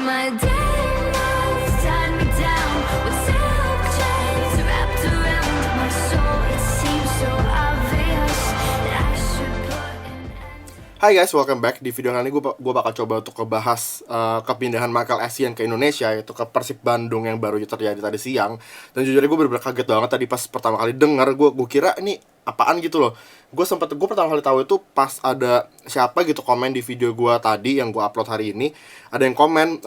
my demons tied me down with silk chains wrapped around my soul. It seems so obvious that I should put an end. Hai guys, welcome back. Di video kali ini gue bakal coba untuk ngebahas kepindahan Michael Essien ke Indonesia, yaitu ke Persib Bandung yang baru terjadi tadi siang. Dan jujur gue bener-bener kaget banget tadi pas pertama kali denger. Gue kira ini apaan gitu loh. Gue pertama kali tahu itu pas ada siapa gitu komen di video gue tadi yang gue upload hari ini. Ada yang komen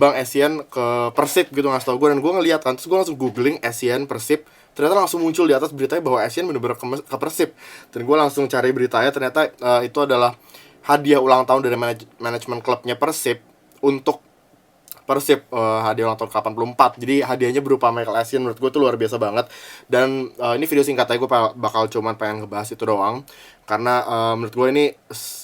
Bang Essien ke Persib gitu, ngasih tau gue. Dan gue ngeliat kan, terus gue langsung googling Essien Persib. Ternyata langsung muncul di atas beritanya bahwa Essien bener-bener ke Persib. Dan gue langsung cari beritanya, ternyata itu adalah hadiah ulang tahun dari manajemen klubnya Persib untuk Persib, hadiah ulang tahun ke-84. Jadi hadiahnya berupa Michael Essien. Menurut gue tuh luar biasa banget. Dan ini video singkat aja, gue bakal cuman pengen ngebahas itu doang. Karena menurut gue ini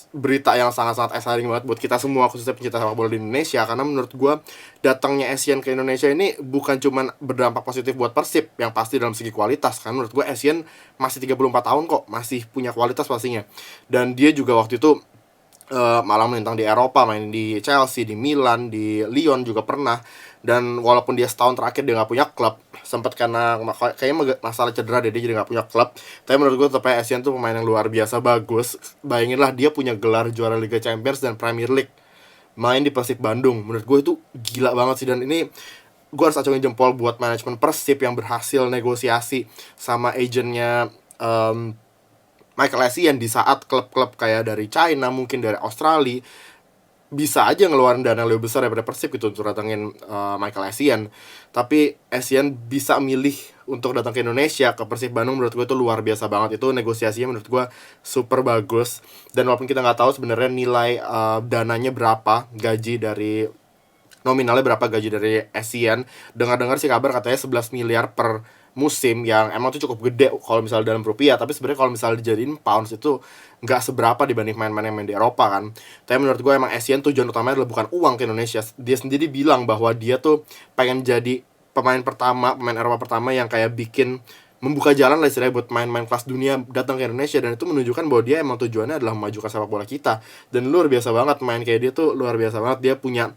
berita yang sangat-sangat exciting banget buat kita semua, khususnya pencinta sepak bola di Indonesia. Karena menurut gue datangnya Essien ke Indonesia ini bukan cuman berdampak positif buat Persib, yang pasti dalam segi kualitas. Karena menurut gue Essien masih 34 tahun kok, masih punya kualitas pastinya. Dan dia juga waktu itu malah melintang di Eropa, main di Chelsea, di Milan, di Lyon juga pernah. Dan walaupun dia setahun terakhir dia nggak punya klub, sempat karena kayaknya masalah cedera dia jadi nggak punya klub. Tapi menurut gue tetap Essien tuh pemain yang luar biasa bagus. Bayanginlah dia punya gelar juara Liga Champions dan Premier League, main di Persib Bandung. Menurut gue itu gila banget sih. Dan ini gue harus acungin jempol buat manajemen Persib yang berhasil negosiasi sama agennya Michael Essien di saat klub-klub kayak dari China, mungkin dari Australia, bisa aja ngeluarin dana lebih besar daripada Persib gitu untuk datangin Michael Essien. Tapi Essien bisa milih untuk datang ke Indonesia, ke Persib Bandung. Menurut gue itu luar biasa banget. Itu negosiasinya menurut gue super bagus. Dan walaupun kita nggak tahu sebenarnya nilai dananya berapa, nominalnya berapa gaji dari Essien. Dengar-dengar sih kabar katanya 11 miliar per musim, yang emang tuh cukup gede kalau misalnya dalam rupiah. Tapi sebenarnya kalau misalnya dijadiin pounds itu nggak seberapa dibanding main-main yang main di Eropa kan. Tapi menurut gue emang Essien tujuan utamanya adalah bukan uang ke Indonesia. Dia sendiri bilang bahwa dia tuh pengen jadi pemain Eropa pertama yang kayak membuka jalan lah istilahnya buat main-main kelas dunia datang ke Indonesia. Dan itu menunjukkan bahwa dia emang tujuannya adalah memajukan sepak bola kita. Dan luar biasa banget, main kayak dia tuh luar biasa banget. Dia punya,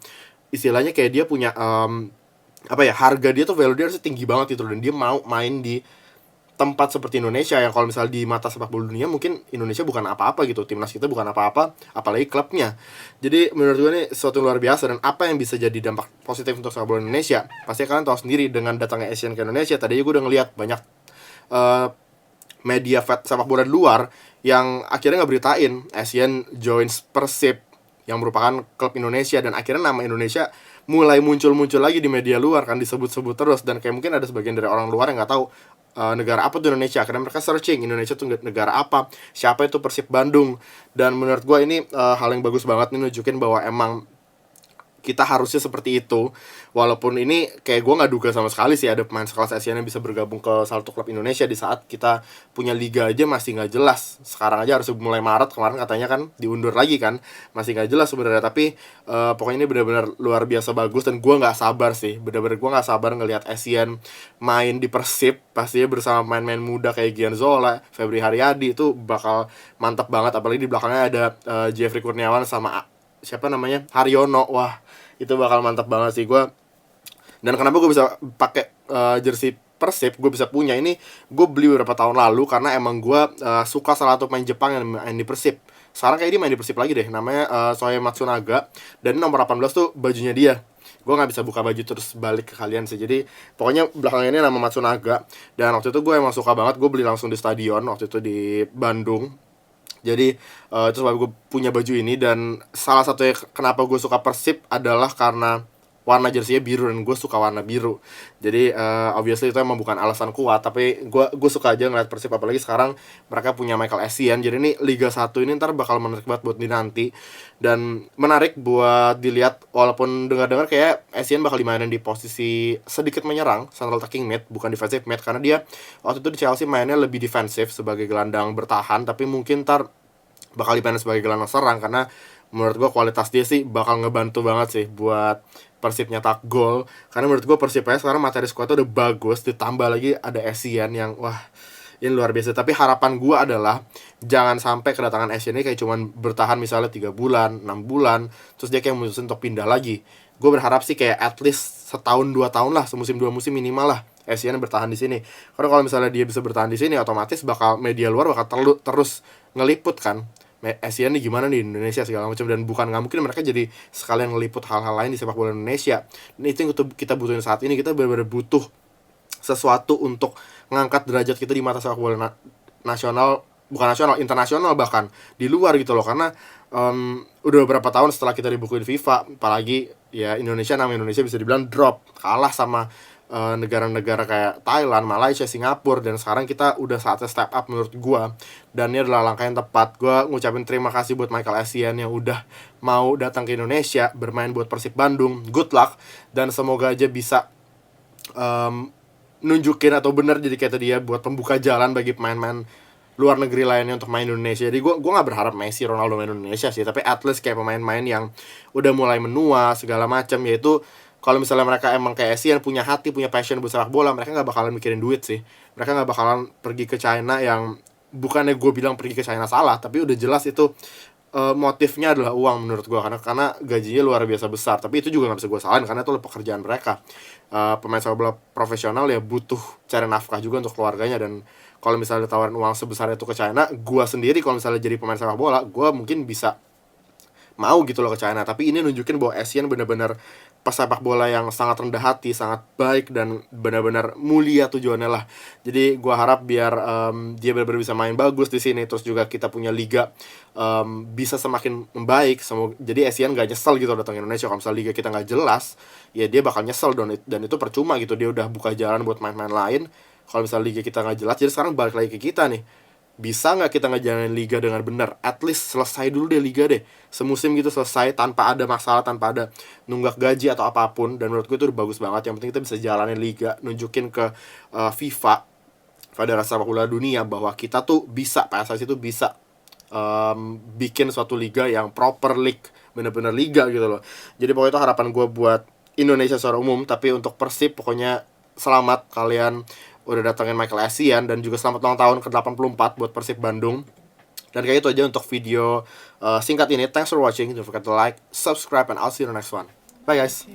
istilahnya kayak dia punya harga dia tuh, value dia harusnya tinggi banget gitu. Dan dia mau main di tempat seperti Indonesia yang kalau misalnya di mata sepak bola dunia mungkin Indonesia bukan apa-apa gitu, timnas kita bukan apa-apa, apalagi klubnya. Jadi menurut gue ini sesuatu yang luar biasa. Dan apa yang bisa jadi dampak positif untuk sepak bola Indonesia, pasti kalian tahu sendiri dengan datangnya Essien ke Indonesia. Tadinya gue udah ngeliat banyak media sepak bola di luar yang akhirnya ngeberitain Essien joins Persib, yang merupakan klub Indonesia. Dan akhirnya nama Indonesia mulai muncul lagi di media luar kan, disebut-sebut terus. Dan kayak mungkin ada sebagian dari orang luar yang nggak tahu negara apa tuh Indonesia. Akhirnya mereka searching Indonesia tuh negara apa, siapa itu Persib Bandung. Dan menurut gue ini hal yang bagus banget nih, nunjukin bahwa emang kita harusnya seperti itu. Walaupun ini kayak gue gak duga sama sekali sih ada pemain sekelas Essien yang bisa bergabung ke salah satu klub Indonesia di saat kita punya liga aja masih gak jelas. Sekarang aja harus mulai Maret, kemarin katanya kan diundur lagi kan, masih gak jelas sebenarnya. Tapi pokoknya ini benar-benar luar biasa bagus. Dan gue gak sabar sih, benar-benar gue gak sabar ngelihat Essien main di Persib. Pastinya bersama main-main muda kayak Gian Zola, Febri Haryadi, itu bakal mantap banget. Apalagi di belakangnya ada Jeffrey Kurniawan sama siapa namanya, Haryono. Wah, itu bakal mantap banget sih gue. Dan kenapa gue bisa pakai jersey Persib, gue bisa punya ini, gue beli beberapa tahun lalu karena emang gue suka salah satu pemain Jepang yang main di Persib. Sekarang kayak dia main di Persib lagi deh, namanya Soe Matsunaga. Dan nomor 18 tuh bajunya dia. Gue gak bisa buka baju terus balik ke kalian sih. Jadi pokoknya belakangnya ini nama Matsunaga. Dan waktu itu gue emang suka banget, gue beli langsung di stadion waktu itu di Bandung. Jadi itu sebab gue punya baju ini. Dan salah satunya kenapa gue suka Persib adalah karena warna jersey-nya biru, dan gue suka warna biru. Jadi obviously itu emang bukan alasan kuat, tapi gue suka aja ngeliat Persib. Apalagi sekarang mereka punya Michael Essien. Jadi ini Liga 1 ini ntar bakal menarik banget buat dinanti. Dan menarik buat dilihat, walaupun dengar-dengar kayak Essien bakal dimainin di posisi sedikit menyerang, central attacking mid, bukan defensive mid. Karena dia waktu itu di Chelsea mainnya lebih defensif sebagai gelandang bertahan. Tapi mungkin ntar bakal dimainin sebagai gelandang serang, karena menurut gue kualitas dia sih bakal ngebantu banget sih buat Persib nyetak gol. Karena menurut gue Persib sekarang materi squadnya udah bagus, ditambah lagi ada Essien yang wah, ini luar biasa. Tapi harapan gue adalah jangan sampai kedatangan Asian ini kayak cuman bertahan misalnya 3 bulan, 6 bulan, terus dia kayak mutusin untuk pindah lagi. Gue berharap sih kayak at least setahun 2 tahun lah, semusim 2 musim minimal lah Asian bertahan di sini. Karena kalau misalnya dia bisa bertahan di sini, otomatis bakal media luar bakal terus ngeliput kan Asian nih gimana nih Indonesia segala macam, dan bukan nggak mungkin mereka jadi sekalian ngeliput hal-hal lain di sepak bola Indonesia. Dan itu yang kita butuhin saat ini. Kita benar-benar butuh sesuatu untuk ngangkat derajat kita di mata sepak bola nasional, bukan nasional, internasional, bahkan di luar gitu loh. Karena udah beberapa tahun setelah kita dibukuin FIFA, apalagi ya nama Indonesia bisa dibilang drop, kalah sama negara-negara kayak Thailand, Malaysia, Singapura, dan sekarang kita udah saatnya step up menurut gua, dan ini adalah langkah yang tepat. Gua ngucapin terima kasih buat Michael Essien yang udah mau datang ke Indonesia bermain buat Persib Bandung. Good luck, dan semoga aja bisa nunjukin atau bener jadi kayak tadi ya, buat pembuka jalan bagi pemain-pemain luar negeri lainnya untuk main Indonesia. Jadi gue nggak berharap Messi, Ronaldo main Indonesia sih, tapi at least kayak pemain-pemain yang udah mulai menua segala macam, yaitu kalau misalnya mereka emang kayak Essien punya hati, punya passion buat sepak bola, mereka nggak bakalan mikirin duit sih. Mereka nggak bakalan pergi ke China, yang bukannya gue bilang pergi ke China salah, tapi udah jelas itu motifnya adalah uang menurut gue, karena gajinya luar biasa besar. Tapi itu juga nggak bisa gue salahin karena itu pekerjaan mereka. Pemain sepak bola profesional ya butuh cari nafkah juga untuk keluarganya, dan kalau misalnya ditawarin uang sebesar itu ke China, gue sendiri kalau misalnya jadi pemain sepak bola, gue mungkin bisa mau gitu loh ke China. Tapi ini nunjukin bahwa Essien benar-benar pesepak bola yang sangat rendah hati, sangat baik, dan benar-benar mulia tujuannya lah. Jadi gue harap biar dia benar-benar bisa main bagus di sini, terus juga kita punya liga bisa semakin membaik. Jadi Essien gak nyesel gitu datang ke Indonesia. Kalau misalnya liga kita gak jelas, ya dia bakal nyesel, dan itu percuma gitu. Dia udah buka jalan buat main-main lain. Kalau misalnya liga kita gak jelas, jadi sekarang balik lagi ke kita nih. Bisa nggak kita ngejalanin liga dengan benar? At least selesai dulu deh liga deh, semusim gitu selesai tanpa ada masalah, tanpa ada nunggak gaji atau apapun. Dan menurut gue itu udah bagus banget. Yang penting kita bisa jalanin liga, nunjukin ke FIFA, Federasi Sepak Bola Dunia, bahwa kita tuh bisa, PSSI itu bisa bikin suatu liga yang proper league, bener-bener liga gitu loh. Jadi pokoknya itu harapan gue buat Indonesia secara umum. Tapi untuk Persib, pokoknya selamat kalian udah datangin Michael Essien, dan juga selamat ulang tahun ke-84 buat Persib Bandung. Dan kayak itu aja untuk video singkat ini. Thanks for watching. Don't forget to like, subscribe, and I'll see you in the next one. Bye guys.